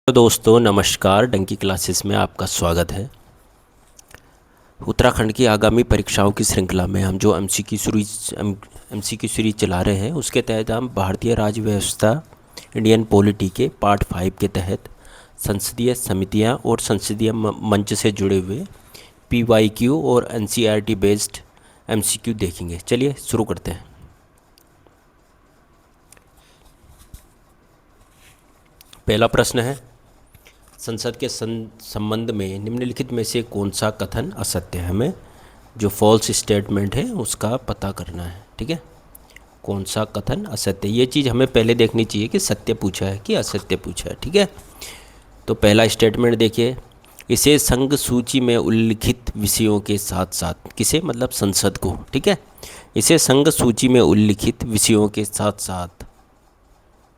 तो दोस्तों नमस्कार, डंकी क्लासेस में आपका स्वागत है। उत्तराखंड की आगामी परीक्षाओं की श्रृंखला में हम जो एमसीक्यू सीरीज चला रहे हैं, उसके तहत हम भारतीय राज्य व्यवस्था इंडियन पॉलिटी के पार्ट 5 के तहत संसदीय समितियां और संसदीय मंच से जुड़े हुए पीवाईक्यू और एनसीईआरटी बेस्ड एमसीक्यू देखेंगे। चलिए शुरू करते हैं। पहला प्रश्न है, संसद के संबंध में निम्नलिखित में से कौन सा कथन असत्य है। हमें जो फॉल्स स्टेटमेंट है उसका पता करना है। ठीक है, कौन सा कथन असत्य, ये चीज़ हमें पहले देखनी चाहिए कि सत्य पूछा है कि असत्य पूछा है। ठीक है, तो पहला स्टेटमेंट देखिए, इसे संघ सूची में उल्लिखित विषयों के साथ साथ, किसे मतलब संसद को, ठीक है, इसे संघ सूची में उल्लिखित विषयों के साथ साथ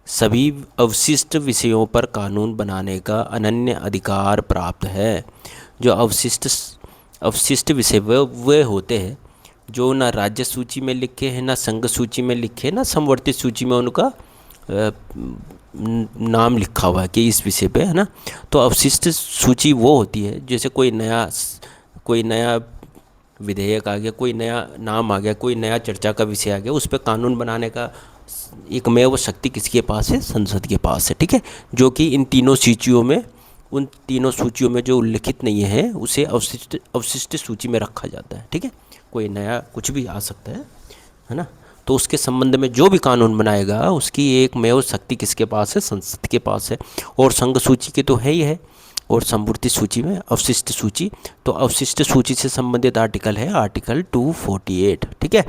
सभी अवशिष्ट विषयों पर कानून बनाने का अनन्य अधिकार प्राप्त है। जो अवशिष्ट विषय वे होते हैं जो ना राज्य सूची में लिखे हैं, ना संघ सूची में लिखे, ना समवर्ती सूची में उनका नाम लिखा हुआ है कि इस विषय पे, है ना। तो अवशिष्ट सूची वो होती है, जैसे कोई नया विधेयक आ गया, कोई नया नाम आ गया, कोई नया चर्चा का विषय आ गया, उस पर कानून बनाने का एकमेव शक्ति किसके पास है, संसद के पास है। ठीक है, जो कि इन तीनों सूचियों में, उन तीनों सूचियों में जो उल्लिखित नहीं है उसे अवशिष्ट सूची में रखा जाता है। ठीक है, कोई नया कुछ भी आ सकता है ना। तो उसके संबंध में जो भी कानून बनाएगा उसकी एकमेव शक्ति किसके पास है, संसद के पास है। और संघ सूची के तो है ही है, और समवर्ती सूची में अवशिष्ट सूची, तो अवशिष्ट सूची से संबंधित आर्टिकल है आर्टिकल 248। ठीक है,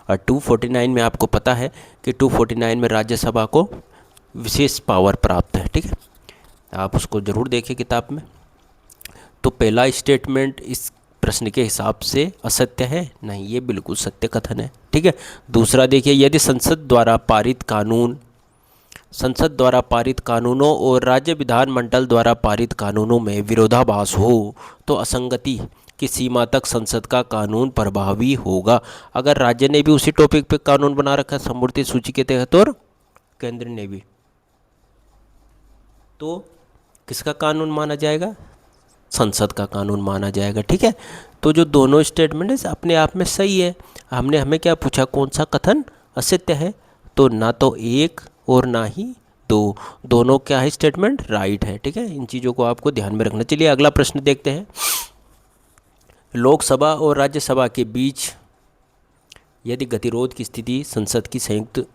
और 249 में आपको पता है कि 249 में राज्यसभा को विशेष पावर प्राप्त है। ठीक है, आप उसको ज़रूर देखें किताब में। तो पहला स्टेटमेंट इस प्रश्न के हिसाब से असत्य है, नहीं, ये बिल्कुल सत्य कथन है। ठीक है, दूसरा देखिए, यदि संसद द्वारा पारित कानूनों और राज्य विधानमंडल द्वारा पारित कानूनों में विरोधाभास हो तो असंगति की सीमा तक संसद का कानून प्रभावी होगा। अगर राज्य ने भी उसी टॉपिक पे कानून बना रखा है समवर्ती सूची के तहत और केंद्र ने भी, तो किसका कानून माना जाएगा, संसद का कानून माना जाएगा। ठीक है, तो जो दोनों स्टेटमेंट है अपने आप में सही है। हमें क्या पूछा, कौन सा कथन असत्य है, तो ना तो एक और ना ही दो, दोनों क्या है, स्टेटमेंट राइट है। ठीक है, इन चीज़ों को आपको ध्यान में रखना। चलिए अगला प्रश्न देखते हैं। लोकसभा और राज्यसभा के बीच यदि गतिरोध की स्थिति संसद की संयुक्त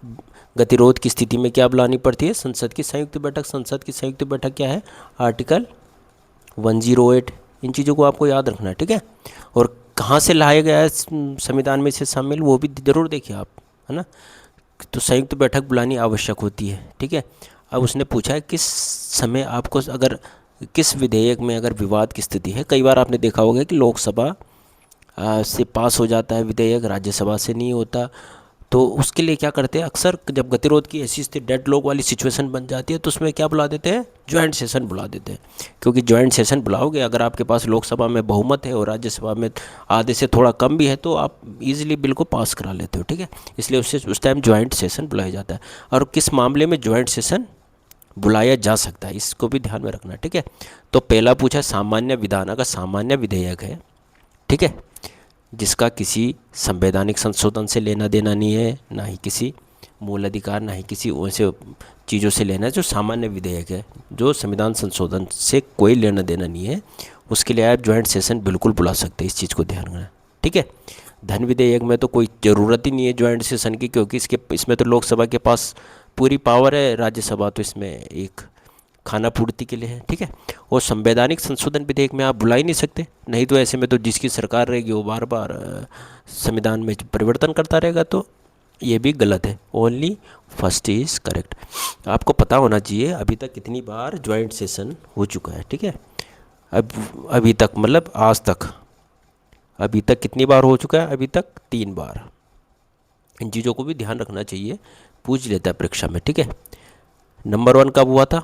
गतिरोध की स्थिति में क्या बुलानी पड़ती है, संसद की संयुक्त बैठक। संसद की संयुक्त बैठक क्या है, आर्टिकल 108। इन चीज़ों को आपको याद रखना है। ठीक है, और कहाँ से लाया गया है संविधान में से शामिल, वो भी ज़रूर देखिए आप, है ना। तो संयुक्त बैठक बुलानी आवश्यक होती है। ठीक है, अब उसने पूछा है किस समय आपको, अगर किस विधेयक में अगर विवाद की स्थिति है, कई बार आपने देखा होगा कि लोकसभा से पास हो जाता है विधेयक, राज्यसभा से नहीं होता, तो उसके लिए क्या करते हैं, अक्सर जब गतिरोध की ऐसी स्थिति, डेडलॉक वाली सिचुएशन बन जाती है, तो उसमें क्या बुला देते हैं, ज्वाइंट सेशन बुला देते हैं। क्योंकि ज्वाइंट सेशन बुलाओगे, अगर आपके पास लोकसभा में बहुमत है और राज्यसभा में आधे से थोड़ा कम भी है, तो आप इजीली बिल को पास करा लेते हो। ठीक है, इसलिए उससे उस टाइम ज्वाइंट सेशन बुलाया जाता है। और किस मामले में ज्वाइंट सेशन बुलाया जा सकता है, इसको भी ध्यान में रखना। ठीक है, तो पहला पूछा सामान्य विधान, अगर सामान्य विधेयक है, ठीक है, जिसका किसी संवैधानिक संशोधन से लेना देना नहीं है, ना ही किसी मूल अधिकार, ना ही किसी ऐसे चीज़ों से लेना है, जो सामान्य विधेयक है, जो संविधान संशोधन से कोई लेना देना नहीं है, उसके लिए आप ज्वाइंट सेशन बिल्कुल बुला सकते हैं। इस चीज़ को ध्यान रखना। ठीक है, धन विधेयक में तो कोई ज़रूरत ही नहीं है ज्वाइंट सेशन की, क्योंकि इसमें तो लोकसभा के पास पूरी पावर है, राज्यसभा तो इसमें एक खाना पूर्ति के लिए है। ठीक है, और संवैधानिक संशोधन विधेयक में आप बुला ही नहीं सकते, नहीं तो ऐसे में तो जिसकी सरकार रहेगी वो बार बार संविधान में परिवर्तन करता रहेगा, तो ये भी गलत है। Only first is correct. आपको पता होना चाहिए अभी तक कितनी बार ज्वाइंट सेशन हो चुका है। ठीक है, अभी तक मतलब आज तक अभी तक कितनी बार हो चुका है, अभी तक 3 बार। इन चीज़ों को भी ध्यान रखना चाहिए, पूछ लेता है परीक्षा में। ठीक है, नंबर 1 कब हुआ था,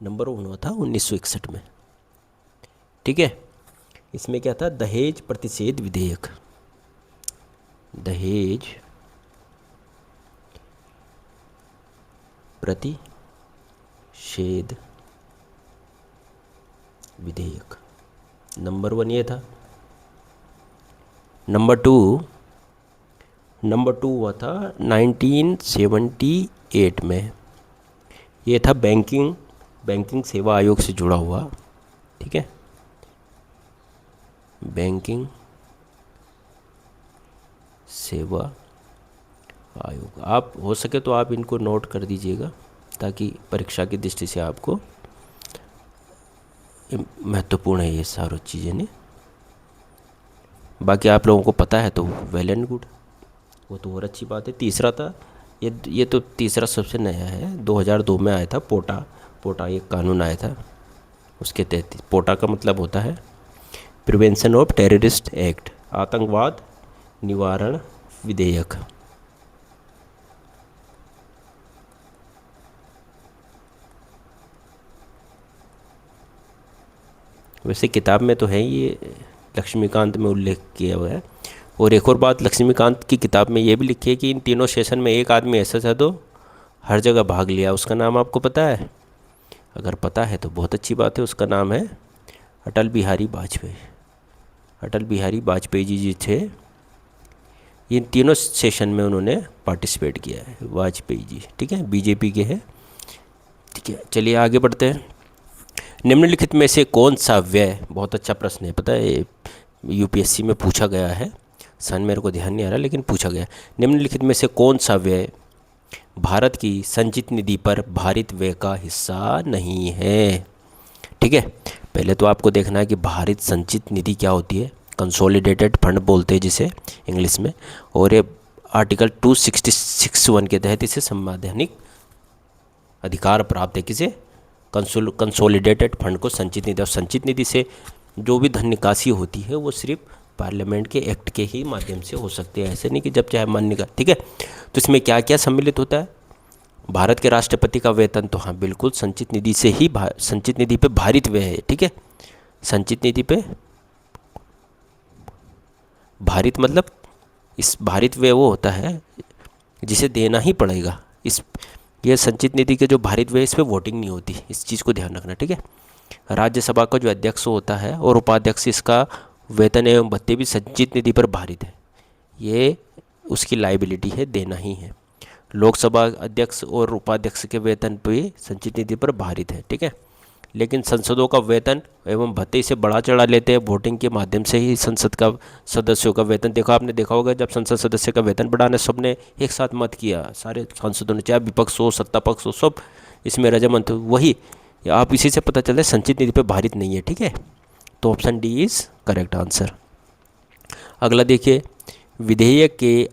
नंबर 1 हुआ था 1961 में। ठीक है, इसमें क्या था, दहेज प्रतिषेध विधेयक, दहेज प्रतिषेध विधेयक। नंबर 1 ये था। नंबर टू हुआ था 1978 में। ये था बैंकिंग सेवा आयोग से जुड़ा हुआ, ठीक है, बैंकिंग सेवा आयोग। आप हो सके तो आप इनको नोट कर दीजिएगा ताकि परीक्षा की दृष्टि से आपको महत्वपूर्ण है ये सारी चीज़ें ने। बाकी आप लोगों को पता है तो वेल एंड गुड, वो तो और अच्छी बात है। तीसरा था ये तो तीसरा सबसे नया है, 2002 में आया था पोटा एक कानून आया था। उसके तहत पोटा का मतलब होता है प्रिवेंशन ऑफ टेररिस्ट एक्ट, आतंकवाद निवारण विधेयक। वैसे किताब में तो है ये, लक्ष्मीकांत में उल्लेख किया हुआ है। और एक और बात, लक्ष्मीकांत की किताब में ये भी लिखी है कि इन तीनों सेशन में एक आदमी ऐसा था तो हर जगह भाग लिया। उसका नाम आपको पता है? अगर पता है तो बहुत अच्छी बात है। उसका नाम है अटल बिहारी वाजपेयी। अटल बिहारी वाजपेयी जी थे, इन तीनों सेशन में उन्होंने पार्टिसिपेट किया है, वाजपेयी जी, ठीक है, बीजेपी के हैं, ठीक है। चलिए आगे बढ़ते हैं। निम्नलिखित में से कौन सा व्यय, बहुत अच्छा प्रश्न है, पता है यूपीएससी में पूछा गया है, सन मेरे को ध्यान नहीं आ रहा लेकिन पूछा गया। निम्नलिखित में से कौन सा व्यय भारत की संचित निधि पर भारित व्यय का हिस्सा नहीं है? ठीक है, पहले तो आपको देखना है कि भारित संचित निधि क्या होती है। कंसोलिडेटेड फंड बोलते हैं जिसे इंग्लिश में, और ये आर्टिकल 266(1) के तहत इसे संवैधानिक अधिकार प्राप्त है। किसे? कंसोलिडेटेड फंड को संचित निधि। और संचित निधि से जो भी धन निकासी होती है वो सिर्फ पार्लियामेंट के एक्ट के ही माध्यम से हो सकती है, ऐसे नहीं कि जब चाहे मन निकाल, ठीक है। तो इसमें क्या क्या सम्मिलित होता है? भारत के राष्ट्रपति का वेतन, तो हाँ बिल्कुल संचित निधि से ही, संचित निधि पे भारित व्यय है, ठीक है। संचित निधि पे भारित मतलब इस भारित व्यय वो होता है जिसे देना ही पड़ेगा। ये संचित निधि के जो भारित व्यय, इस पर वोटिंग नहीं होती, इस चीज़ को ध्यान रखना, ठीक है। राज्यसभा का जो अध्यक्ष होता है और उपाध्यक्ष, इसका वेतन एवं भत्ते भी संचित निधि पर भारित है, ये उसकी लाइबिलिटी है, देना ही है। लोकसभा अध्यक्ष और उपाध्यक्ष के वेतन भी संचित निधि पर भारित है, ठीक है। लेकिन संसदों का वेतन एवं भत्ते इसे बढ़ा चढ़ा लेते हैं, वोटिंग के माध्यम से ही संसद का सदस्यों का वेतन। देखो आपने देखा होगा जब संसद सदस्य का वेतन बढ़ाने सबने एक साथ मत किया, सारे सांसदों ने, चाहे विपक्ष हो सत्ता पक्ष हो, सब इसमें रजामंद। वही आप इसी से पता चलता है संचित निधि पर भारित नहीं है, ठीक है। तो option D is correct answer. अगला देखिए, विधेयक के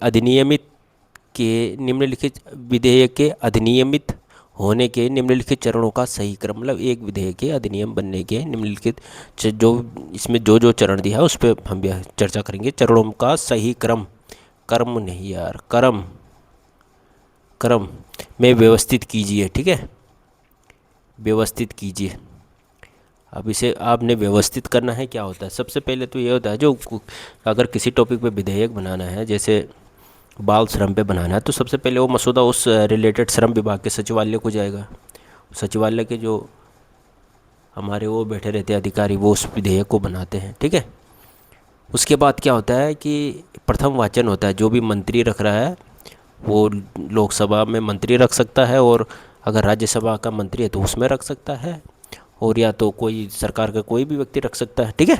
अधिनियमित होने के निम्नलिखित चरणों का सही क्रम, मतलब एक विधेयक के अधिनियम बनने के निम्नलिखित जो इसमें जो चरण दिया है उस पर हम भी चर्चा करेंगे। चरणों का सही क्रम, कर्म नहीं यार, क्रम में व्यवस्थित कीजिए, ठीक है, व्यवस्थित कीजिए। अब इसे आपने व्यवस्थित करना है। क्या होता है? सबसे पहले तो ये होता है, जो अगर किसी टॉपिक पे विधेयक बनाना है, जैसे बाल श्रम पे बनाना है, तो सबसे पहले वो मसौदा उस रिलेटेड श्रम विभाग के सचिवालय को जाएगा। सचिवालय के जो हमारे वो बैठे रहते हैं अधिकारी, वो उस विधेयक को बनाते हैं, ठीक है। उसके बाद क्या होता है कि प्रथम वाचन होता है। जो भी मंत्री रख रहा है वो लोकसभा में मंत्री रख सकता है, और अगर राज्यसभा का मंत्री है तो उसमें रख सकता है, और या तो कोई सरकार का कोई भी व्यक्ति रख सकता है, ठीक है।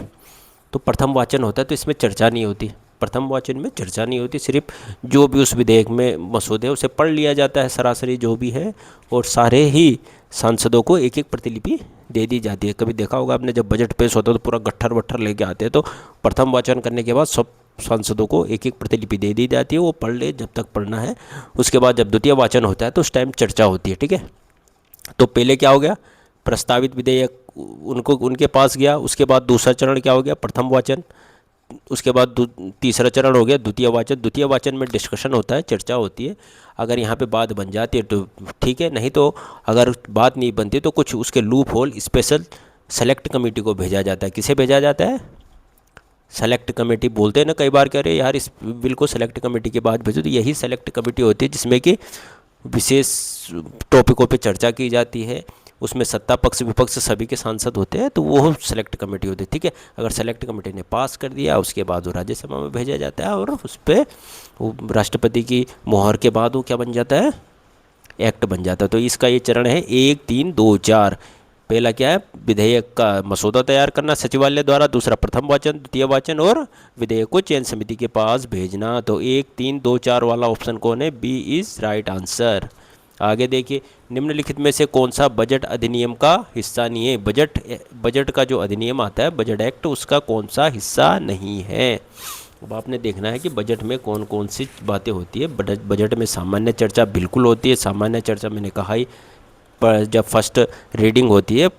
तो प्रथम वाचन होता है, तो इसमें चर्चा नहीं होती। प्रथम वाचन में चर्चा नहीं होती, सिर्फ जो भी उस विधेयक में मसौदे उसे पढ़ लिया जाता है, सरासरी जो भी है, और सारे ही सांसदों को एक एक प्रतिलिपि दे दी जाती है। कभी देखा होगा आपने, जब बजट पेश होता है तो पूरा गट्ठर वट्ठर लेके आते हैं, तो प्रथम वाचन करने के बाद सब सांसदों को एक एक प्रतिलिपि दे दी जाती है, वो पढ़ ले जब तक पढ़ना है। उसके बाद जब द्वितीय वाचन होता है तो उस टाइम चर्चा होती है, ठीक है। तो पहले क्या हो गया, प्रस्तावित विधेयक उनके पास गया। उसके बाद दूसरा चरण क्या हो गया, प्रथम वाचन। उसके बाद तीसरा चरण हो गया द्वितीय वाचन। द्वितीय वाचन में डिस्कशन होता है, चर्चा होती है। अगर यहाँ पे बात बन जाती है तो ठीक है, नहीं तो अगर बात नहीं बनती तो कुछ उसके loop hole special select committee को भेजा जाता है। किसे भेजा जाता है? सेलेक्ट कमेटी बोलते हैं ना कई बार, कह रहे यार इस बिल को सेलेक्ट कमेटी के बाद भेजो, तो यही सेलेक्ट कमेटी होती है जिसमें कि विशेष टॉपिकों पे चर्चा की जाती है, उसमें सत्ता पक्ष विपक्ष सभी के सांसद होते हैं, तो वो सेलेक्ट कमेटी होती है, ठीक है। अगर सेलेक्ट कमेटी ने पास कर दिया उसके बाद वो राज्यसभा में भेजा जाता है और उस पर वो राष्ट्रपति की मोहर के बाद वो क्या बन जाता है, एक्ट बन जाता है। तो इसका ये चरण है 1, 3, 2, 4। पहला क्या है, विधेयक का मसौदा तैयार करना सचिवालय द्वारा, दूसरा प्रथम वाचन, द्वितीय वाचन और विधेयक को चयन समिति के पास भेजना। तो 1, 3, 2, 4 वाला ऑप्शन कौन है, बी इज़ राइट आंसर। आगे देखिए, निम्नलिखित में से कौन सा बजट अधिनियम का हिस्सा नहीं है। बजट का जो अधिनियम आता है, बजट एक्ट, उसका कौन सा हिस्सा नहीं है। अब आपने देखना है कि बजट में कौन कौन सी बातें होती है। बजट में सामान्य चर्चा बिल्कुल होती है। सामान्य चर्चा मैंने कहा ही, पर जब फर्स्ट रीडिंग होती है,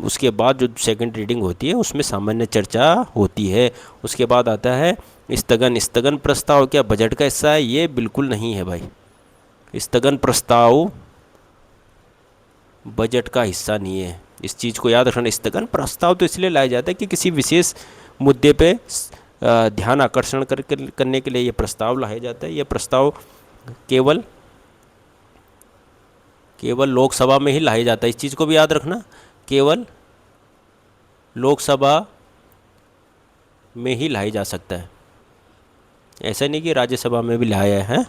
उसके बाद जो सेकंड रीडिंग होती है उसमें सामान्य चर्चा होती है। उसके बाद आता है स्थगन प्रस्ताव। क्या बजट का हिस्सा है? ये बिल्कुल नहीं है भाई। स्थगन प्रस्ताव बजट का हिस्सा नहीं है, इस चीज़ को याद रखना। स्थगन प्रस्ताव तो इसलिए लाया जाता है कि किसी विशेष मुद्दे पे ध्यान आकर्षण करने के लिए ये प्रस्ताव लाया जाता है। ये प्रस्ताव केवल लोकसभा में ही लाया जाता है, इस चीज़ को भी याद रखना। केवल लोकसभा में ही लाया जा सकता है, ऐसा नहीं कि राज्यसभा में भी लाया है।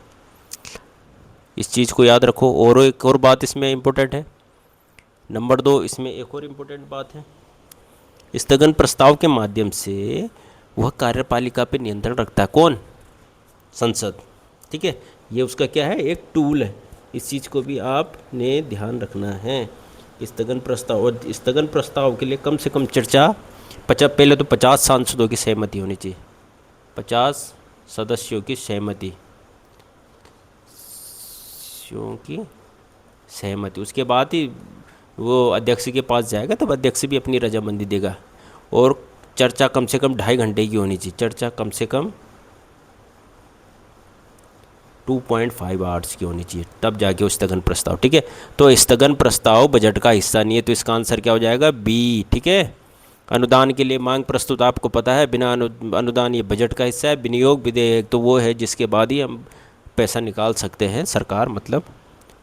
इस चीज़ को याद रखो। और एक और बात इसमें इम्पोर्टेंट है, नंबर 2, इसमें एक और इम्पोर्टेंट बात है। स्थगन प्रस्ताव के माध्यम से वह कार्यपालिका पे नियंत्रण रखता है। कौन? संसद, ठीक है। ये उसका क्या है, एक टूल है। इस चीज़ को भी आपने ध्यान रखना है। स्थगन प्रस्ताव, और स्थगन प्रस्ताव के लिए कम से कम चर्चा पहले तो 50 सांसदों की सहमति होनी चाहिए, 50 सदस्यों की सहमति, उसके बाद ही वो अध्यक्ष के पास जाएगा, तब अध्यक्ष भी अपनी रजामंदी देगा। और चर्चा कम से कम 2.5 घंटे की होनी चाहिए। चर्चा कम से कम 2.5 आवर्स की होनी चाहिए, तब जाके वो स्थगन प्रस्ताव, ठीक है। तो स्थगन प्रस्ताव बजट का हिस्सा नहीं है, तो इसका आंसर क्या हो जाएगा, बी, ठीक है। अनुदान के लिए मांग प्रस्तुत, आपको पता है बिना अनुदान ये बजट का हिस्सा है। विनियोग विधेयक तो वो है जिसके बाद ही हम पैसा निकाल सकते हैं, सरकार मतलब,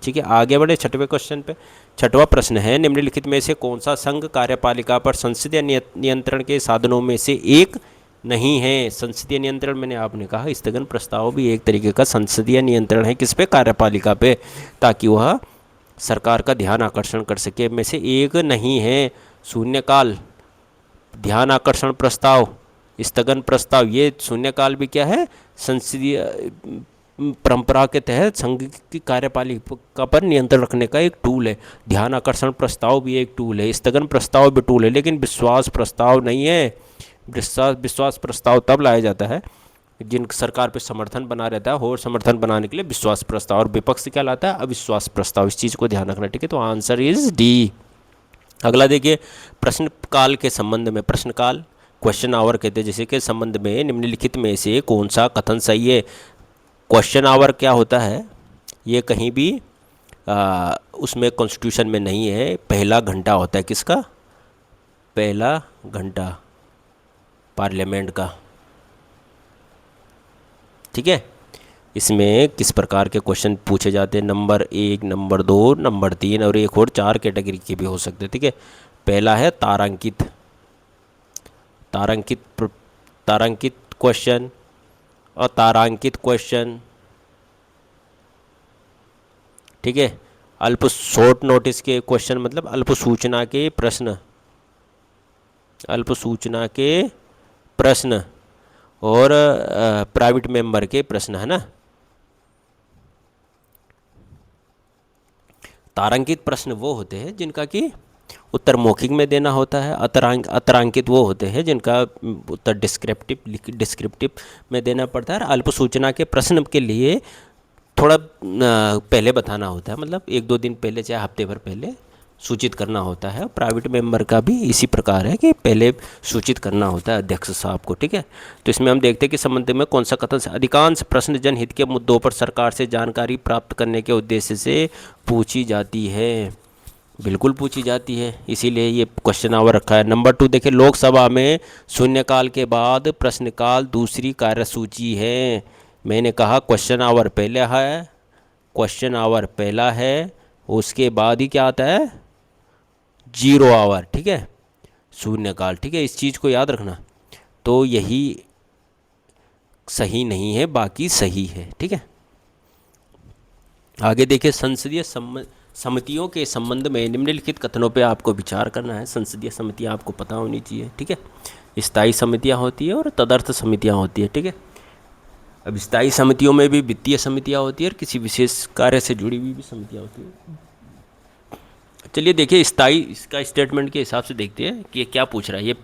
ठीक है। आगे बढ़े 6वें क्वेश्चन पे। 6वां प्रश्न है, निम्नलिखित में से कौन सा संघ कार्यपालिका पर संसदीय नियंत्रण के साधनों में से एक नहीं है। संसदीय नियंत्रण, मैंने आपने कहा स्थगन प्रस्ताव भी एक तरीके का संसदीय नियंत्रण है, किस पे, कार्यपालिका पे, ताकि वह सरकार का ध्यान आकर्षण कर सके। में से एक नहीं है। शून्यकाल, ध्यान आकर्षण प्रस्ताव, स्थगन प्रस्ताव, ये शून्यकाल भी क्या है, संसदीय परंपरा के तहत संघ की कार्यपालिका पर नियंत्रण रखने का एक टूल है। ध्यान आकर्षण प्रस्ताव भी एक टूल है, स्थगन प्रस्ताव भी टूल है, लेकिन विश्वास प्रस्ताव नहीं है। विश्वास प्रस्ताव तब लाया जाता है जिन सरकार पे समर्थन बना रहता है, और समर्थन बनाने के लिए विश्वास प्रस्ताव, और विपक्ष क्या लाता है, अविश्वास प्रस्ताव। इस चीज़ को ध्यान रखना, ठीक है। तो आंसर इज डी। अगला देखिए, प्रश्नकाल के संबंध में, प्रश्नकाल क्वेश्चन आवर कहते हैं जैसे के संबंध में निम्नलिखित में से कौन सा कथन सही है। क्वेश्चन आवर क्या होता है, ये कहीं भी उसमें कॉन्स्टिट्यूशन में नहीं है। पहला घंटा होता है किसका, पहला घंटा पार्लियामेंट का, ठीक है। इसमें किस प्रकार के क्वेश्चन पूछे जाते हैं, नंबर 1, नंबर 2, नंबर 3 और एक और 4 कैटेगरी के भी हो सकते हैं, ठीक है। पहला है तारांकित क्वेश्चन, अतारांकित क्वेश्चन, ठीक है। अल्प शॉर्ट नोटिस के क्वेश्चन, मतलब अल्प सूचना के प्रश्न, और प्राइवेट मेंबर के प्रश्न, है ना। तारांकित प्रश्न वो होते हैं जिनका कि उत्तर मौखिक में देना होता है। अतरांकित वो होते हैं जिनका उत्तर डिस्क्रिप्टिव में देना पड़ता है। अल्प सूचना के प्रश्न के लिए थोड़ा पहले बताना होता है, मतलब 1-2 दिन पहले, चाहे हफ्ते भर पहले सूचित करना होता है। प्राइवेट मेंबर का भी इसी प्रकार है कि पहले सूचित करना होता है अध्यक्ष साहब को, ठीक है। तो इसमें हम देखते हैं कि संबंध में कौन सा कथन से, अधिकांश प्रश्न जनहित के मुद्दों पर सरकार से जानकारी प्राप्त करने के उद्देश्य से पूछी जाती है। बिल्कुल पूछी जाती है, इसीलिए ये क्वेश्चन आवर रखा है। नंबर 2 देखिए, लोकसभा में शून्यकाल के बाद प्रश्नकाल दूसरी कार्यसूची है। मैंने कहा क्वेश्चन आवर पहले है, क्वेश्चन आवर पहला है, उसके बाद ही क्या आता है, जीरो आवर, ठीक है, शून्यकाल, ठीक है, इस चीज़ को याद रखना। तो यही सही नहीं है, बाकी सही है, ठीक है। आगे देखिए, संसदीय समितियों के संबंध में निम्नलिखित कथनों पे आपको विचार करना है। संसदीय समितियां आपको पता होनी चाहिए, ठीक है। स्थायी समितियां होती है और तदर्थ समितियां होती है, ठीक है। अब स्थायी समितियों में भी वित्तीय समितियां होती है और किसी विशेष कार्य से जुड़ी हुई भी समितियां होती है। चलिए देखिए, स्थायी इसका स्टेटमेंट के हिसाब से देखते हैं कि ये क्या पूछ रहा है। ये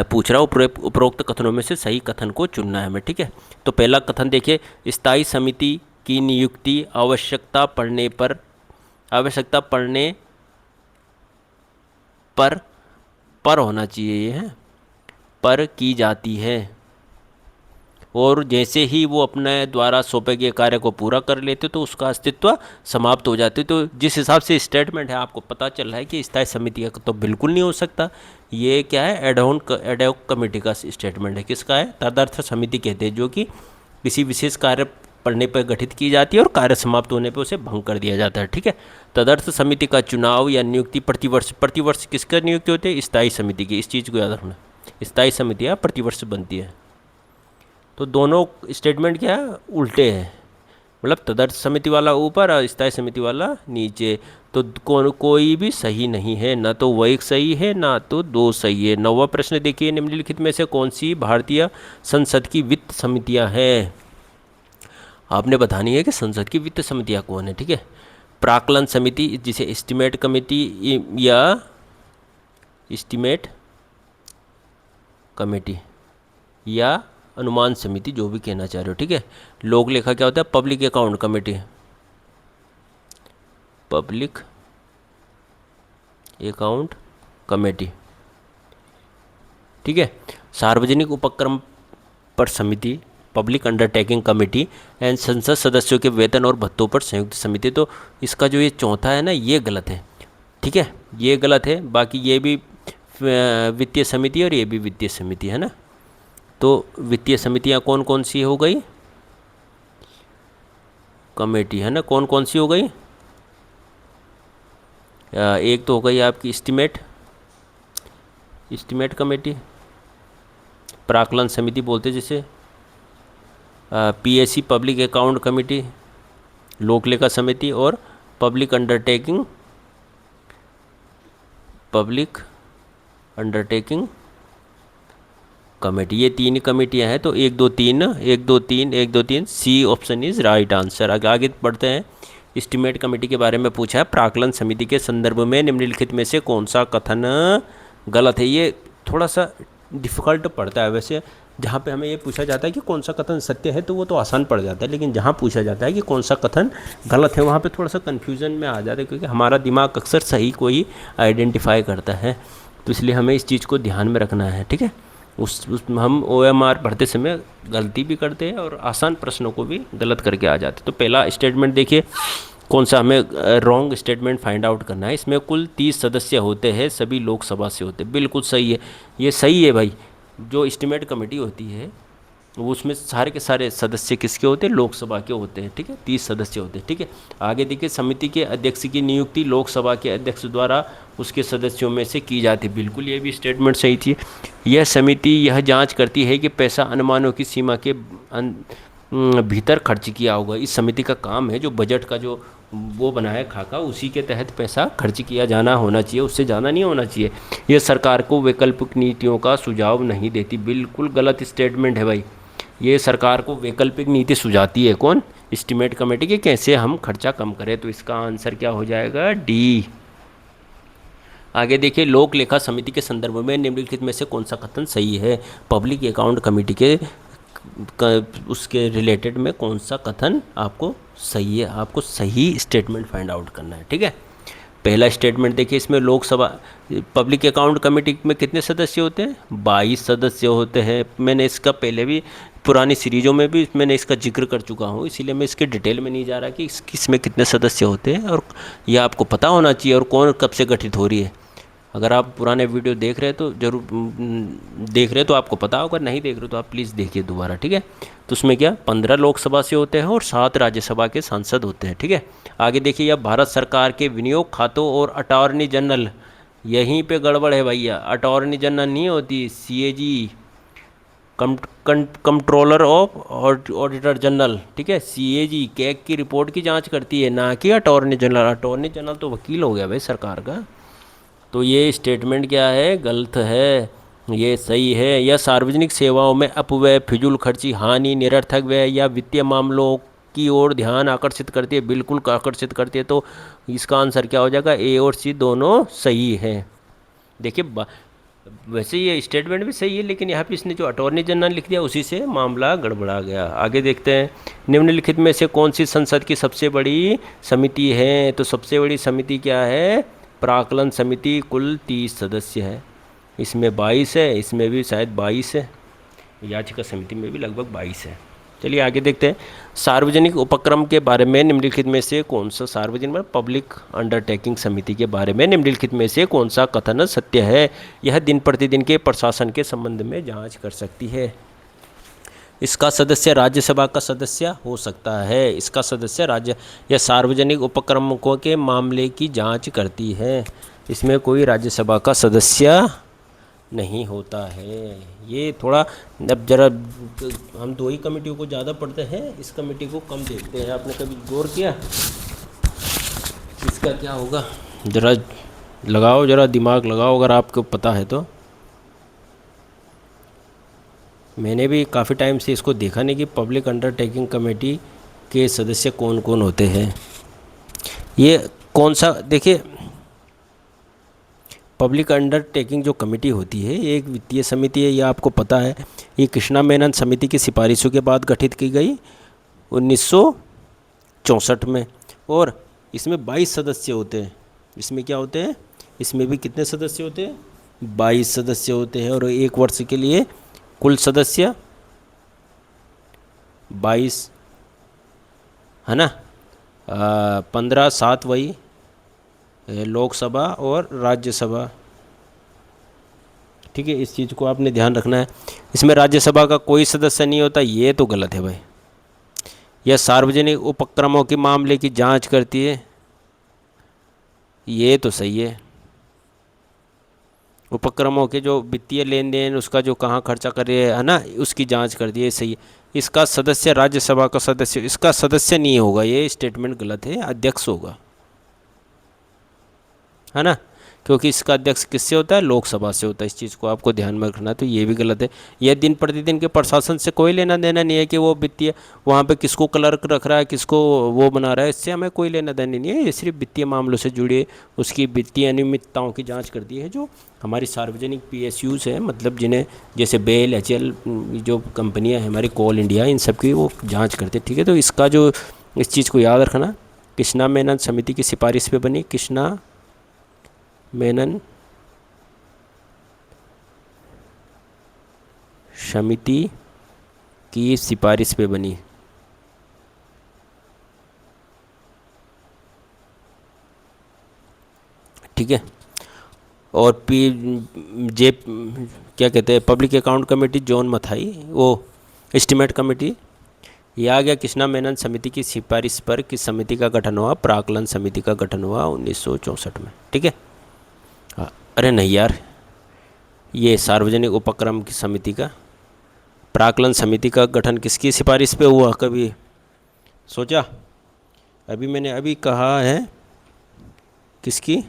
पूछ रहा है उपरोक्त कथनों में से सही कथन को चुनना है हमें, ठीक है। तो पहला कथन देखिए, स्थायी समिति की नियुक्ति आवश्यकता पड़ने पर होना चाहिए, ये है पर की जाती है, और जैसे ही वो अपने द्वारा सौंपे गए कार्य को पूरा कर लेते तो उसका अस्तित्व समाप्त हो जाते। तो जिस हिसाब से स्टेटमेंट है, आपको पता चल रहा है कि स्थायी समिति का तो बिल्कुल नहीं हो सकता। ये क्या है, एडहॉक कमेटी का स्टेटमेंट है। किसका है? तदर्थ समिति कहते हैं, जो कि किसी विशेष कार्य पड़ने पर गठित की जाती है और कार्य समाप्त होने पर उसे भंग कर दिया जाता है, ठीक है। तदर्थ समिति का चुनाव या नियुक्ति प्रतिवर्ष किसका नियुक्ति होती है? स्थायी समिति की। इस चीज़ को याद रखना, स्थायी समितियाँ प्रतिवर्ष बनती है। तो दोनों स्टेटमेंट क्या है, उल्टे हैं, मतलब तदर्थ समिति वाला ऊपर और स्थायी समिति वाला नीचे। तो कोई भी सही नहीं है, ना तो वह एक सही है ना तो दो सही है। 9वां प्रश्न देखिए, निम्नलिखित में से कौन सी भारतीय संसद की वित्त समितियां हैं? आपने बतानी है कि संसद की वित्त समितियां कौन है, ठीक है। प्राक्कलन समिति, जिसे एस्टिमेट कमेटी या एस्टिमेट कमेटी या अनुमान समिति, जो भी कहना चाह रहे हो, ठीक है। लोक लेखा क्या होता है? Public account committee, public account committee, ठीक है। सार्वजनिक उपक्रम पर समिति, पब्लिक अंडरटेकिंग कमेटी, एंड संसद सदस्यों के वेतन और भत्तों पर संयुक्त समिति। तो इसका जो ये चौथा है ना, ये गलत है, ठीक है, ये गलत है। बाकी ये भी वित्तीय समिति और ये भी वित्तीय समिति है ना। तो वित्तीय समितियां कौन कौन सी हो गई? कमेटी है ना, कौन कौन सी हो गई? एक तो हो गई आपकी एस्टिमेट कमेटी, प्राक्कलन समिति बोलते जिसे, पीएसी पब्लिक अकाउंट कमेटी, लोक लेखा समिति, और पब्लिक अंडरटेकिंग कमेटी। ये तीन कमेटियां हैं। तो 1 2 3 C option is right answer. आगे बढ़ते हैं। एस्टिमेट कमेटी के बारे में पूछा है, प्राक्कलन समिति के संदर्भ में निम्नलिखित में से कौन सा कथन गलत है? ये थोड़ा सा डिफ़िकल्ट पड़ता है वैसे। जहाँ पे हमें ये पूछा जाता है कि कौन सा कथन सत्य है तो वो तो आसान पड़ जाता है, लेकिन जहाँ पूछा जाता है कि कौन सा कथन गलत है, वहाँ पे थोड़ा सा कन्फ्यूज़न में आ जाता है, क्योंकि हमारा दिमाग अक्सर सही को ही आइडेंटिफाई करता है। तो इसलिए हमें इस चीज़ को ध्यान में रखना है, ठीक है। हम OMR भरते समय गलती भी करते हैं और आसान प्रश्नों को भी गलत करके आ जाते हैं। तो पहला स्टेटमेंट देखिए, कौन सा हमें रॉन्ग स्टेटमेंट फाइंड आउट करना है। इसमें कुल 30 सदस्य होते हैं, सभी लोकसभा से होते हैं। बिल्कुल सही है, ये सही है भाई। जो एस्टिमेट कमेटी होती है वो उसमें सारे के सारे सदस्य किसके होते हैं? लोकसभा के होते हैं, ठीक है। 30 सदस्य होते हैं, ठीक है। आगे देखिए, समिति के अध्यक्ष की नियुक्ति लोकसभा के अध्यक्ष द्वारा उसके सदस्यों में से की जाती है। बिल्कुल, ये भी स्टेटमेंट सही थी। यह समिति यह जांच करती है कि पैसा अनुमानों की सीमा के भीतर खर्च किया होगा। इस समिति का काम है जो बजट का जो वो बनाया खाका, उसी के तहत पैसा खर्च किया जाना होना चाहिए, उससे ज़्यादा नहीं होना चाहिए। यह सरकार को वैकल्पिक नीतियों का सुझाव नहीं देती। बिल्कुल गलत स्टेटमेंट है भाई। ये सरकार को वैकल्पिक नीति सुझाती है कौन? एस्टिमेट कमेटी की, कैसे हम खर्चा कम करें। तो इसका आंसर क्या हो जाएगा? डी। आगे देखिए, लोक लेखा समिति के संदर्भ में निम्नलिखित में से कौन सा कथन सही है? पब्लिक अकाउंट कमेटी के उसके रिलेटेड में कौन सा कथन आपको सही है? आपको सही स्टेटमेंट फाइंड आउट करना है, ठीक है। पहला स्टेटमेंट देखिए, इसमें लोकसभा पब्लिक अकाउंट कमेटी में कितने सदस्य होते हैं? 22 सदस्य होते हैं। मैंने इसका पहले भी पुरानी सीरीज़ों में भी मैंने इसका जिक्र कर चुका हूँ, इसीलिए मैं इसके डिटेल में नहीं जा रहा कि इसमें कितने सदस्य होते हैं, और यह आपको पता होना चाहिए और कौन कब से गठित हो रही है। अगर आप पुराने वीडियो देख रहे हैं तो ज़रूर देख रहे हैं तो आपको पता होगा, नहीं देख रहे तो आप प्लीज़ देखिए दोबारा, ठीक है। तो उसमें क्या 15 लोकसभा से होते हैं और 7 राज्यसभा के सांसद होते हैं, ठीक है। आगे देखिए, यह भारत सरकार के विनियोग खातों और अटॉर्नी जनरल, यहीं पे गड़बड़ है भैया। अटॉर्नी जनरल नहीं होती, CAG, controller of auditor general, ठीक है। सीएजी कैग की रिपोर्ट की जांच करती है, ना कि अटॉर्नी जनरल। अटॉर्नी जनरल तो वकील हो गया भाई सरकार का। तो ये स्टेटमेंट क्या है, गलत है। ये सही है। यह सार्वजनिक सेवाओं में अपव्यय, फिजूल खर्ची, हानि, निरर्थक व्यय या वित्तीय मामलों की ओर ध्यान आकर्षित करती है, बिल्कुल आकर्षित करती है। तो इसका आंसर क्या हो जाएगा, ए और सी दोनों सही है। देखिए वैसे ये स्टेटमेंट भी सही है, लेकिन यहाँ पे इसने जो अटॉर्नी जनरल लिख दिया उसी से मामला गड़बड़ा गया। आगे देखते हैं, निम्नलिखित में से कौन सी संसद की सबसे बड़ी समिति है। तो सबसे बड़ी समिति क्या है, प्राक्कलन समिति, कुल 30 सदस्य है। इसमें 22 है, इसमें भी शायद 22 है, याचिका समिति में भी लगभग 22 है। चलिए आगे देखते हैं, सार्वजनिक उपक्रम के बारे में निम्नलिखित में से कौन सा, सार्वजनिक में पब्लिक अंडरटेकिंग समिति के बारे में निम्नलिखित में से कौन सा कथन सत्य है। यह दिन प्रतिदिन के प्रशासन के संबंध में जांच कर सकती है। इसका सदस्य राज्यसभा का सदस्य हो सकता है। इसका सदस्य राज्य या सार्वजनिक उपक्रमों के मामले की जांच करती है। इसमें कोई राज्यसभा का सदस्य नहीं होता है। ये थोड़ा, अब जरा हम दो ही कमेटियों को ज़्यादा पढ़ते हैं, इस कमेटी को कम देखते हैं। आपने कभी गौर किया इसका क्या होगा? जरा लगाओ, जरा दिमाग लगाओ अगर आपको पता है तो। मैंने भी काफ़ी टाइम से इसको देखा नहीं कि पब्लिक अंडरटेकिंग कमेटी के सदस्य कौन कौन होते हैं। ये कौन सा, देखिए पब्लिक अंडरटेकिंग जो कमेटी होती है ये एक वित्तीय समिति है, ये आपको पता है। ये कृष्णा मेनन समिति की सिफारिशों के बाद गठित की गई 1964 में, और इसमें 22 सदस्य होते हैं। इसमें क्या होते हैं, इसमें भी कितने सदस्य होते हैं, 22 सदस्य होते हैं। और एक वर्ष के लिए कुल सदस्य 22 है ना, 15-7 वही लोकसभा और राज्यसभा, ठीक है। इस चीज़ को आपने ध्यान रखना है। इसमें राज्यसभा का कोई सदस्य नहीं होता, ये तो गलत है भाई। यह सार्वजनिक उपक्रमों के मामले की जांच करती है, ये तो सही है। उपक्रमों के जो वित्तीय लेन देन, उसका जो कहाँ खर्चा कर रहे है ना, उसकी जांच करती है, सही है। इसका सदस्य राज्यसभा का सदस्य, इसका सदस्य नहीं होगा, ये स्टेटमेंट गलत है, अध्यक्ष होगा, है ना, क्योंकि इसका अध्यक्ष किससे होता है, लोकसभा से होता है। इस चीज़ को आपको ध्यान में रखना। तो ये भी गलत है। यह दिन प्रतिदिन के प्रशासन से कोई लेना देना नहीं है कि वो वित्तीय वहाँ पे किसको क्लर्क रख रहा है, किसको वो बना रहा है, इससे हमें कोई लेना देना नहीं है। ये सिर्फ वित्तीय मामलों से जुड़े उसकी वित्तीय अनियमितताओं की जाँच करती है, जो हमारी सार्वजनिक PSUs हैं, मतलब जिन्हें जैसे बेल, HL जो कंपनियाँ हैं हमारी, कोल इंडिया, इन सब की वो जाँच करते हैं, ठीक है। तो इसका जो, इस चीज़ को याद रखना, कृष्णा मेनन समिति की सिफारिश पे बनी, कृष्णा मेनन समिति की सिफारिश पे बनी। ठीक है। और क्या कहते हैं, public account committee John Mathai, वो एस्टीमेट कमेटी, ये आ गया। कृष्णा मेनन समिति की सिफारिश पर किस समिति का गठन हुआ, प्राक्कलन समिति का गठन हुआ 1964 में, ठीक है। अरे नहीं यार, ये सार्वजनिक उपक्रम की समिति का, प्राक्कलन समिति का गठन किसकी सिफारिश पे हुआ, कभी सोचा? अभी मैंने अभी कहा है, किसकी?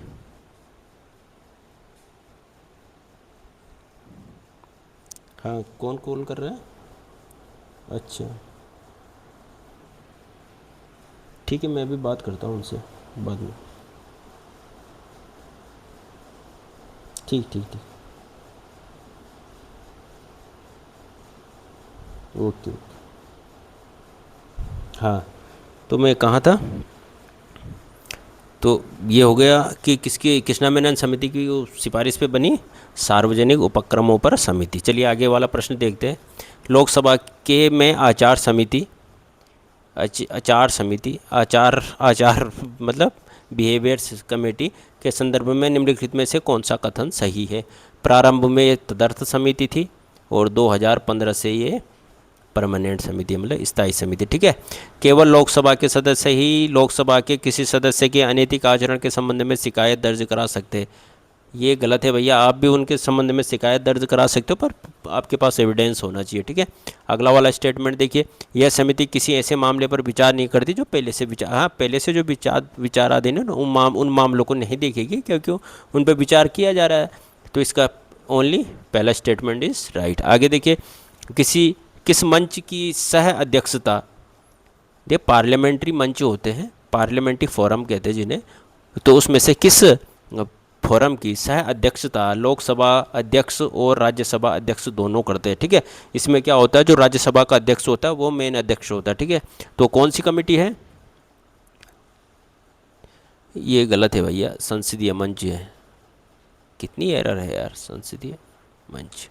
हाँ, कौन कॉल कर रहा है? अच्छा ठीक है, मैं अभी बात करता हूँ उनसे बाद में। ठीक ठीक ठीक, ओके ओके। हाँ, तो मैं कहाँ था? तो ये हो गया कि किसकी, कृष्णा मेनन समिति की सिफारिश पे बनी सार्वजनिक उपक्रमों पर समिति। चलिए आगे वाला प्रश्न देखते हैं। लोकसभा के में आचार समिति, आचार मतलब बिहेवियर्स कमेटी के संदर्भ में निम्नलिखित में से कौन सा कथन सही है। प्रारंभ में ये तदर्थ समिति थी और 2015 से ये परमानेंट समिति, मतलब स्थायी समिति, ठीक है। केवल लोकसभा के सदस्य ही लोकसभा के किसी सदस्य के अनैतिक आचरण के संबंध में शिकायत दर्ज करा सकते हैं। ये गलत है भैया। आप भी उनके संबंध में शिकायत दर्ज करा सकते हो, पर आपके पास एविडेंस होना चाहिए, ठीक है। अगला वाला स्टेटमेंट देखिए, यह समिति किसी ऐसे मामले पर विचार नहीं करती जो पहले से विचार, हाँ, पहले से जो विचाराधीन है ना, उन मामलों को नहीं देखेगी क्योंकि उन पर विचार किया जा रहा है। तो इसका ओनली पहला स्टेटमेंट इज राइट। आगे देखिए, किस मंच की सह अध्यक्षता, ये पार्लियामेंट्री मंच होते हैं, पार्लियामेंट्री फोरम कहते हैं जिन्हें, तो उसमें से किस फोरम की सह अध्यक्षता लोकसभा अध्यक्ष और राज्यसभा अध्यक्ष दोनों करते हैं, ठीक है। इसमें क्या होता है, जो राज्यसभा का अध्यक्ष होता है वो मेन अध्यक्ष होता है, ठीक है। तो कौन सी कमेटी है, ये गलत है भैया, संसदीय मंच है। कितनी एरर है यार, संसदीय मंच।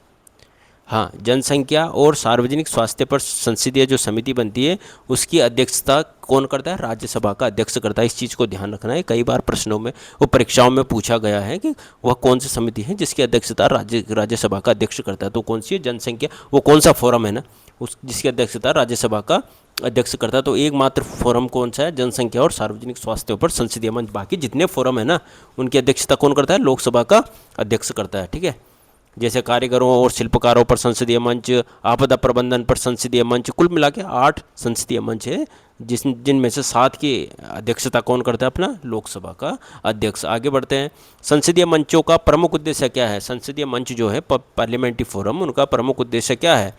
हाँ, जनसंख्या और सार्वजनिक स्वास्थ्य पर संसदीय जो समिति बनती है उसकी अध्यक्षता कौन करता है, राज्यसभा का अध्यक्ष करता है। इस चीज़ को ध्यान रखना है, कई बार प्रश्नों में वो परीक्षाओं में पूछा गया है कि वह कौन सी समिति है जिसकी अध्यक्षता राज्यसभा का अध्यक्ष करता है। तो कौन सी है, जनसंख्या, वो कौन सा फोरम है ना उस जिसकी अध्यक्षता राज्यसभा का अध्यक्ष करता है। तो एकमात्र फोरम कौन सा है, जनसंख्या और सार्वजनिक स्वास्थ्य पर संसदीय मंच। बाकी जितने फोरम है ना उनकी अध्यक्षता कौन करता है, लोकसभा का अध्यक्ष करता है, ठीक है। जैसे कारीगरों और शिल्पकारों पर संसदीय मंच, आपदा प्रबंधन पर संसदीय मंच, कुल मिला के 8 संसदीय मंच है जिनमें से 7 की अध्यक्षता कौन करता है, अपना लोकसभा का अध्यक्ष। आगे बढ़ते हैं, संसदीय मंचों का प्रमुख उद्देश्य क्या है। संसदीय मंच जो है पार्लियामेंट्री फोरम, उनका प्रमुख उद्देश्य क्या है,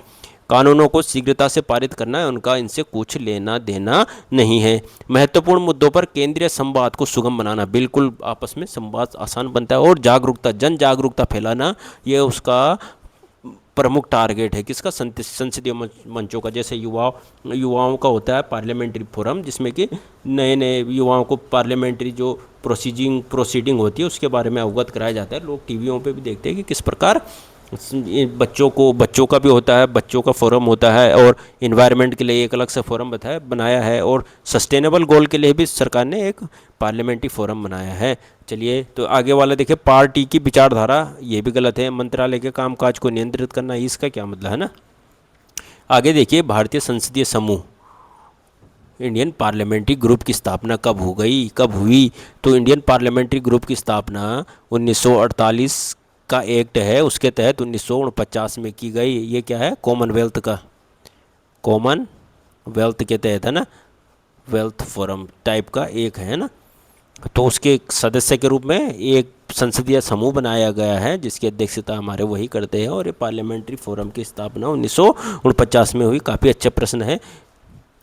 कानूनों को शीघ्रता से पारित करना है, उनका इनसे कुछ लेना देना नहीं है। महत्वपूर्ण मुद्दों पर केंद्रीय संवाद को सुगम बनाना, बिल्कुल आपस में संवाद आसान बनता है। और जागरूकता, जन जागरूकता फैलाना, ये उसका प्रमुख टारगेट है, किसका, संसदीय मंचों का। जैसे युवाओं का होता है पार्लियामेंट्री फोरम, जिसमें कि नए नए युवाओं को पार्लियामेंट्री जो प्रोसीडिंग होती है उसके बारे में अवगत कराया जाता है। लोग टीवियों पे भी देखते हैं कि किस प्रकार बच्चों का भी होता है, बच्चों का फोरम होता है, और इन्वायरमेंट के लिए एक अलग से फोरम बनाया है, और सस्टेनेबल गोल के लिए भी सरकार ने एक पार्लियामेंट्री फोरम बनाया है। चलिए, तो आगे वाला देखिए, पार्टी की विचारधारा, ये भी गलत है। मंत्रालय के कामकाज को नियंत्रित करना, इसका क्या मतलब है ना। आगे देखिए, भारतीय संसदीय समूह, इंडियन पार्लियामेंट्री ग्रुप की स्थापना कब हुई। तो इंडियन पार्लियामेंट्री ग्रुप की स्थापना 1948 का एक्ट है, उसके तहत 1949 में की गई। ये क्या है, कॉमनवेल्थ के तहत है ना, वेल्थ फोरम टाइप का एक है ना। तो उसके सदस्य के रूप में एक संसदीय समूह बनाया गया है जिसकी अध्यक्षता हमारे वही करते हैं, और ये पार्लियामेंट्री फोरम की स्थापना 1949 में हुई। काफ़ी अच्छा प्रश्न है।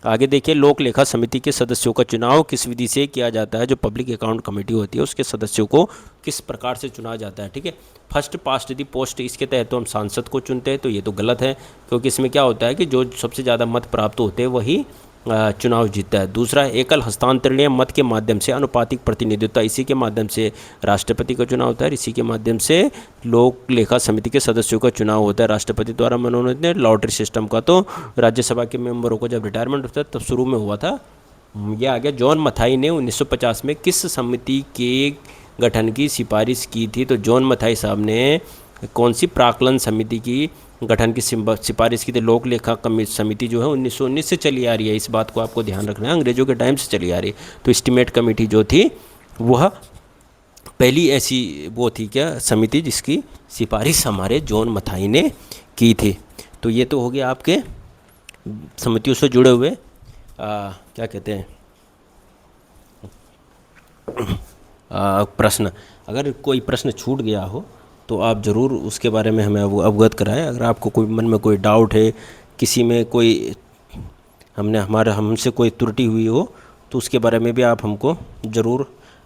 आगे देखिए, लोक लेखा समिति के सदस्यों का चुनाव किस विधि से किया जाता है। जो पब्लिक अकाउंट कमेटी होती है उसके सदस्यों को किस प्रकार से चुना जाता है, ठीक है। फर्स्ट पास्ट द पोस्ट, इसके तहत तो हम सांसद को चुनते हैं, तो ये तो गलत है, क्योंकि इसमें क्या होता है कि जो सबसे ज़्यादा मत प्राप्त होते हैं वही चुनाव जीतता है। दूसरा, एकल हस्तांतरणीय मत के माध्यम से अनुपातिक प्रतिनिधित्व, इसी के माध्यम से राष्ट्रपति का चुनाव होता है, इसी के माध्यम से लोक लेखा समिति के सदस्यों का चुनाव होता है राष्ट्रपति द्वारा मनोनीत। लॉटरी सिस्टम का तो राज्यसभा के मेंबरों को जब रिटायरमेंट होता है तब शुरू में हुआ था। यह आ गया, जॉन मथाई ने 1950 में किस समिति के गठन की सिफारिश की थी। तो जॉन मथाई साहब ने कौन सी प्राक्कलन समिति की गठन की सिफारिश की थी। लोक लेखा समिति जो है 1919 से चली आ रही है, इस बात को आपको ध्यान रखना है, अंग्रेजों के टाइम से चली आ रही है। तो एस्टीमेट कमेटी जो थी वह पहली ऐसी वो थी क्या समिति जिसकी सिफारिश हमारे जॉन मथाई ने की थी। तो ये तो हो गया आपके समितियों से जुड़े हुए क्या कहते हैं प्रश्न। अगर कोई प्रश्न छूट गया हो तो आप ज़रूर उसके बारे में हमें अवगत कराएं। अगर आपको कोई मन में कोई डाउट है, किसी में कोई हमसे कोई त्रुटि हुई हो, तो उसके बारे में भी आप हमको ज़रूर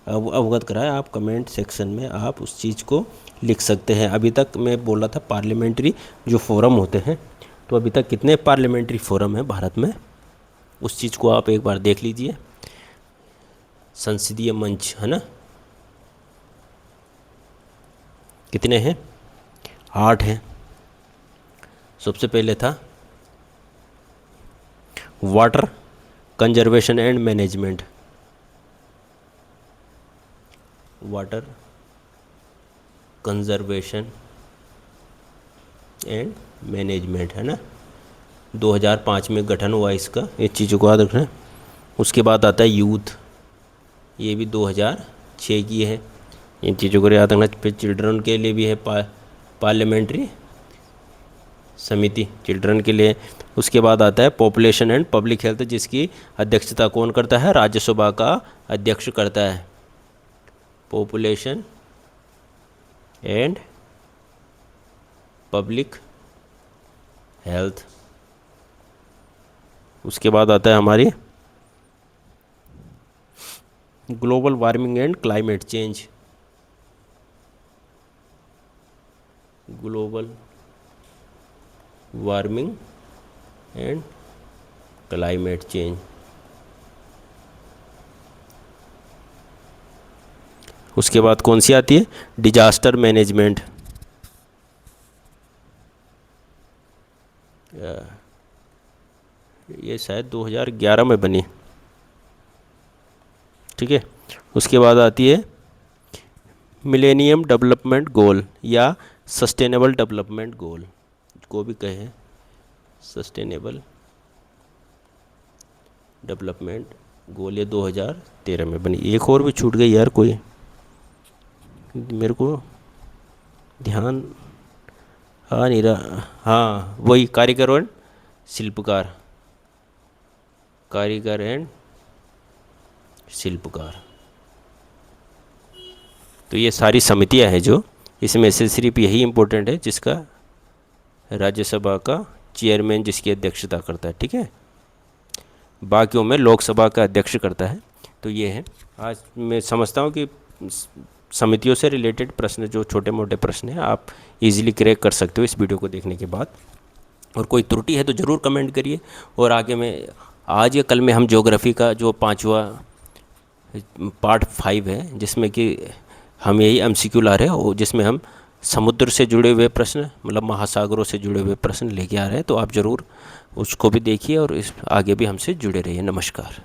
अवगत कराएं। आप कमेंट सेक्शन में आप उस चीज़ को लिख सकते हैं। अभी तक मैं बोल रहा था पार्लियामेंट्री जो फोरम होते हैं, तो अभी तक कितने पार्लियामेंट्री फोरम हैं भारत में, उस चीज़ को आप एक बार देख लीजिए। संसदीय मंच है ना, कितने हैं, 8 हैं। सबसे पहले था water conservation and management, water conservation and management है ना, 2005 में गठन हुआ इसका, ये चीज़ों को याद रखना है। उसके बाद आता है यूथ, ये भी 2006 की है। इन चीज़ों को याद रखना। फिर चिल्ड्रन के लिए भी है पार्लियामेंट्री समिति, चिल्ड्रन के लिए। उसके बाद आता है पॉपुलेशन एंड पब्लिक हेल्थ, जिसकी अध्यक्षता कौन करता है? राज्यसभा का अध्यक्ष करता है। Population and public health. उसके बाद आता है हमारी global warming and climate change, global warming and climate change. उसके बाद कौन सी आती है? Disaster management. ये शायद 2011 में बनी, ठीक है। उसके बाद आती है मिलेनियम डेवलपमेंट गोल या सस्टेनेबल डेवलपमेंट गोल को भी कहे, सस्टेनेबल डेवलपमेंट गोल, ये 2013 में बनी। एक और भी छूट गई यार, कोई मेरे को ध्यान आ नहीं रहा। हाँ, वही कारीगर एंड शिल्पकार, कारीगर एंड शिल्पकार। तो ये सारी समितियां हैं जो, इसमें से सिर्फ यही इम्पोर्टेंट है जिसका राज्यसभा का चेयरमैन जिसकी अध्यक्षता करता है, ठीक है। बाकियों में लोकसभा का अध्यक्ष करता है। तो ये है। आज मैं समझता हूँ कि समितियों से रिलेटेड प्रश्न, जो छोटे मोटे प्रश्न हैं, आप इजीली क्रैक कर सकते हो इस वीडियो को देखने के बाद। और कोई त्रुटि है तो ज़रूर कमेंट करिए। और आगे में आज या कल में हम ज्योग्राफी का जो 5वां पार्ट 5 है, जिसमें कि हम यही MCQ ला रहे हैं, और जिसमें हम समुद्र से जुड़े हुए प्रश्न, मतलब महासागरों से जुड़े हुए प्रश्न लेके आ रहे हैं। तो आप ज़रूर उसको भी देखिए और इस आगे भी हमसे जुड़े रहिए। नमस्कार।